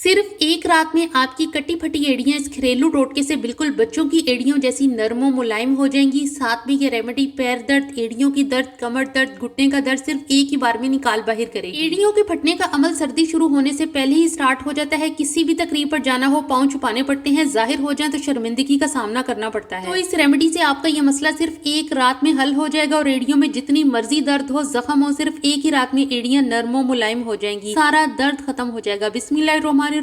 सिर्फ एक रात में आपकी कटी फटी एड़ियां इस घरेलू टोटके से बिल्कुल बच्चों की एड़ियों जैसी नरमो मुलायम हो जाएंगी। साथ में ये रेमेडी पैर दर्द, एड़ियों की दर्द, कमर दर्द, घुटने का दर्द सिर्फ एक ही बार में निकाल बाहर करेगी। एड़ियों के फटने का अमल सर्दी शुरू होने से पहले ही स्टार्ट हो जाता है। किसी भी तकरीब पर जाना हो पाँव छुपाने पड़ते हैं, जाहिर हो जाए तो शर्मिंदगी का सामना करना पड़ता है। तो इस रेमेडी से आपका ये मसला सिर्फ एक रात में हल हो जाएगा और एड़ियों में जितनी मर्जी दर्द हो, जख्म हो, सिर्फ एक ही रात में एड़ियां नरमो मुलायम हो जाएंगी, सारा दर्द खत्म हो जाएगा। बिस्मिल्लाहिर्रहमानिर्रहीम।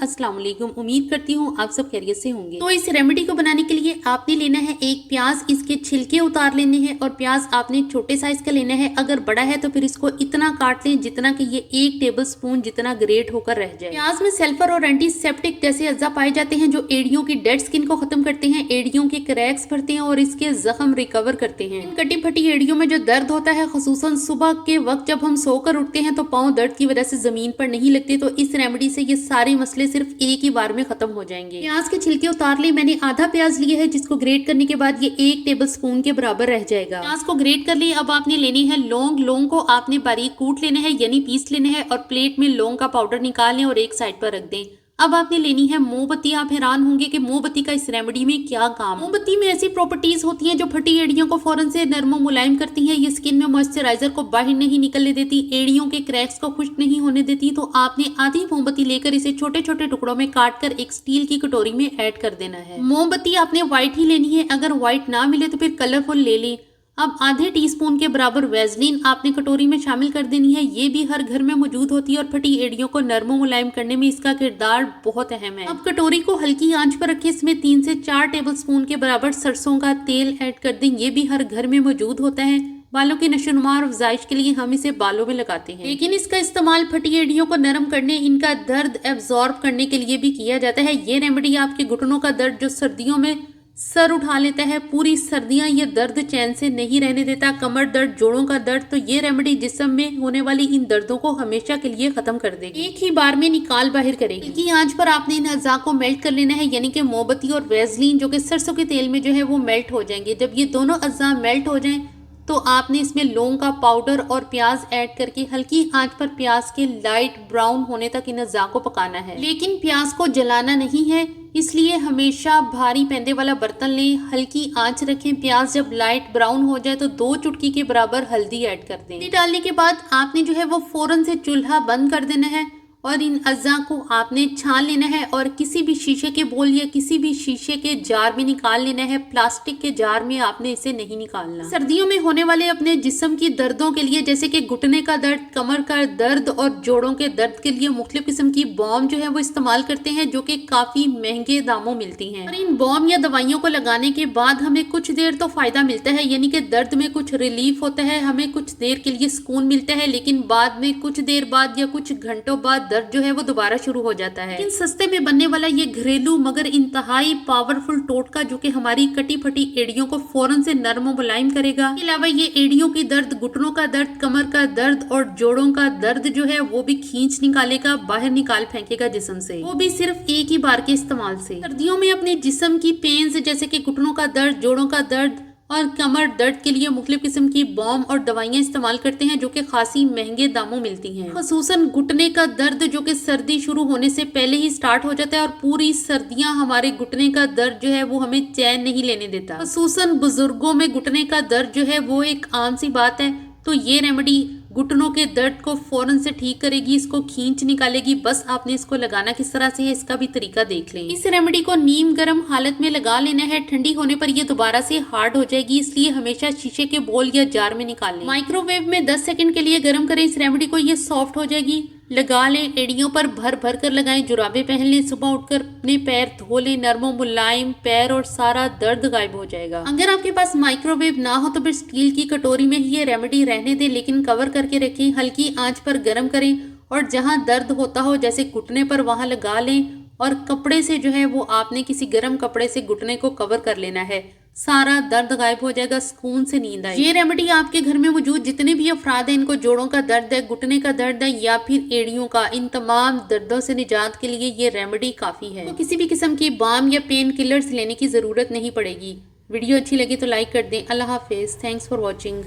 अस्सलाम वालेकुम। उम्मीद करती हूँ आप सब खैरियत से होंगे। तो इस रेमेडी को बनाने के लिए आपने लेना है एक प्याज, इसके छिलके उतार लेने हैं और प्याज आपने छोटे साइज का लेना है। अगर बड़ा है तो फिर इसको इतना काट लें जितना कि ये 1 टेबलस्पून जितना ग्रेट होकर रह जाए। प्याज में सल्फर और एंटीसेप्टिक जैसे अज्जा पाए जाते हैं जो एड़ियों की डेड स्किन को खत्म करते हैं, एड़ियों के क्रैक्स भरते हैं और इसके जख्म रिकवर करते हैं। इन कटी फटी एड़ियों में जो दर्द होता है, खुसूसन सुबह के वक्त जब हम सोकर उठते हैं तो पाँव दर्द की वजह से जमीन पर नहीं लगते, तो इस रेमेडी से ये सारे मसले सिर्फ एक ही बार में खत्म हो जाएंगे। प्याज के छिलके उतार ले। मैंने आधा प्याज लिया है जिसको ग्रेट करने के बाद ये 1 टेबलस्पून के बराबर रह जाएगा। प्याज को ग्रेट कर ले। अब आपने लेनी है लौंग। लौंग को आपने बारीक कूट लेना है यानी पीस लेना है और प्लेट में लौंग का पाउडर निकाल लें और एक साइड पर रख दें। अब आपने लेनी है मोमबत्ती। आप हैरान होंगे कि मोमबत्ती का इस रेमेडी में क्या काम। मोमबत्ती में ऐसी प्रॉपर्टीज होती हैं जो फटी एड़ियों को फौरन से नरमो मुलायम करती हैं। ये स्किन में मॉइस्चराइजर को बाहर नहीं निकलने देती, एड़ियों के क्रैक्स को खुश्क नहीं होने देती। तो आपने आधी मोमबत्ती लेकर इसे छोटे छोटे टुकड़ों में काट कर एक स्टील की कटोरी में ऐड कर देना है। मोमबत्ती आपने व्हाइट ही लेनी है, अगर व्हाइट ना मिले तो फिर कलरफुल ले लें। अब आधे टीस्पून के बराबर वैसलीन आपने कटोरी में शामिल कर देनी है। ये भी हर घर में मौजूद होती है और फटी एड़ियों को नरमो मुलायम करने में इसका किरदार बहुत अहम है। अब कटोरी को हल्की आंच पर रखें। इसमें 3 से 4 टेबलस्पून के बराबर सरसों का तेल ऐड कर दें। ये भी हर घर में मौजूद होता है। बालों की नशोनुमा और अफजाइश के लिए हम इसे बालों में लगाते हैं, लेकिन इसका इस्तेमाल फटी एड़ियों को नरम करने, इनका दर्द एब्जॉर्ब करने के लिए भी किया जाता है। ये रेमेडी आपके घुटनों का दर्द जो सर्दियों में सर उठा लेता है, पूरी सर्दियां ये दर्द चैन से नहीं रहने देता, कमर दर्द, जोड़ों का दर्द, तो ये रेमेडी जिस्म में होने वाली इन दर्दों को हमेशा के लिए खत्म कर देगी, एक ही बार में निकाल बाहर करेगी। हल्की आंच पर आपने इन अज़ा को मेल्ट कर लेना है यानी कि मोमबत्ती और वैसलीन जो कि सरसों के तेल में जो है वो मेल्ट हो जाएंगे। जब ये दोनों अज़ा मेल्ट हो जाएं तो आपने इसमें लौंग का पाउडर और प्याज ऐड करके हल्की आंच पर प्याज के लाइट ब्राउन होने तक इन अज़ा को पकाना है। लेकिन प्याज को जलाना नहीं है, इसलिए हमेशा भारी पैंदे वाला बर्तन लें, हल्की आंच रखें। प्याज जब लाइट ब्राउन हो जाए तो 2 चुटकी के बराबर हल्दी ऐड कर दें। हल्दी डालने के बाद आपने जो है वो फौरन से चूल्हा बंद कर देना है और इन अज़ा को आपने छान लेना है और किसी भी शीशे के बोल या किसी भी शीशे के जार में निकाल लेना है। प्लास्टिक के जार में आपने इसे नहीं निकालना। सर्दियों में होने वाले अपने जिस्म की दर्दों के लिए जैसे कि घुटने का दर्द, कमर का दर्द और जोड़ों के दर्द के लिए मुख्तलिफ किस्म की बॉम जो है वो इस्तेमाल करते हैं जो कि काफी महंगे दामों मिलती हैं। और इन बॉम या दवाइयों को लगाने के बाद हमें कुछ देर तो फायदा मिलता है यानी कि दर्द में कुछ रिलीफ होता है, हमें कुछ देर के लिए सुकून मिलता है, लेकिन बाद में कुछ देर बाद या कुछ घंटों बाद दर्द जो है वो दोबारा शुरू हो जाता है। लेकिन सस्ते में बनने वाला ये घरेलू मगर इंतहाई पावरफुल टोटका जो कि हमारी कटी फटी एड़ियों को फौरन से नरम और मुलायम करेगा। इसके अलावा ये एड़ियों की दर्द, घुटनों का दर्द, कमर का दर्द और जोड़ों का दर्द जो है वो भी खींच निकालेगा, बाहर निकाल फेंकेगा जिस्म से, वो भी सिर्फ एक ही बार के इस्तेमाल से। सर्दियों में अपने जिस्म की पेन्स जैसे कि घुटनों का दर्द, जोड़ों का दर्द और कमर दर्द के लिए मुख्तलिफ किस्म की बॉम और दवाइयां इस्तेमाल करते हैं जो कि खासी महंगे दामों मिलती हैं। खुसूसन घुटने का दर्द जो कि सर्दी शुरू होने से पहले ही स्टार्ट हो जाता है और पूरी सर्दियां हमारे घुटने का दर्द जो है वो हमें चैन नहीं लेने देता। खुसूसन बुजुर्गों में घुटने का दर्द जो है वो एक आम सी बात है, तो ये रेमेडी घुटनों के दर्द को फौरन से ठीक करेगी, इसको खींच निकालेगी। बस आपने इसको लगाना किस तरह से है इसका भी तरीका देख लें। इस रेमेडी को नीम गर्म हालत में लगा लेना है, ठंडी होने पर ये दोबारा से हार्ड हो जाएगी, इसलिए हमेशा शीशे के बोल या जार में निकाल लें। माइक्रोवेव में 10 सेकंड के लिए गर्म करें इस रेमेडी को, ये सॉफ्ट हो जाएगी। लगा लें, एड़ियों पर भर भर कर लगाएं, जुराबे पहन लें, सुबह उठकर अपने पैर धो लें, नरमो मुलायम पैर और सारा दर्द गायब हो जाएगा। अगर आपके पास माइक्रोवेव ना हो तो फिर स्टील की कटोरी में ही ये रेमेडी रहने दें, लेकिन कवर करके रखें, हल्की आंच पर गर्म करें और जहां दर्द होता हो जैसे घुटने पर वहां लगा लें और कपड़े से जो है वो आपने किसी गर्म कपड़े से घुटने को कवर कर लेना है, सारा दर्द गायब हो जाएगा, सुकून से नींद आएगी। ये रेमेडी आपके घर में मौजूद जितने भी अफराद हैं, इनको जोड़ों का दर्द है, घुटने का दर्द है या फिर एड़ियों का, इन तमाम दर्दों से निजात के लिए ये रेमेडी काफी है। तो किसी भी किस्म की बाम या पेन किलर्स लेने की जरूरत नहीं पड़ेगी। वीडियो अच्छी लगी तो लाइक कर दें। अल्लाह हाफिज। Thanks for watching.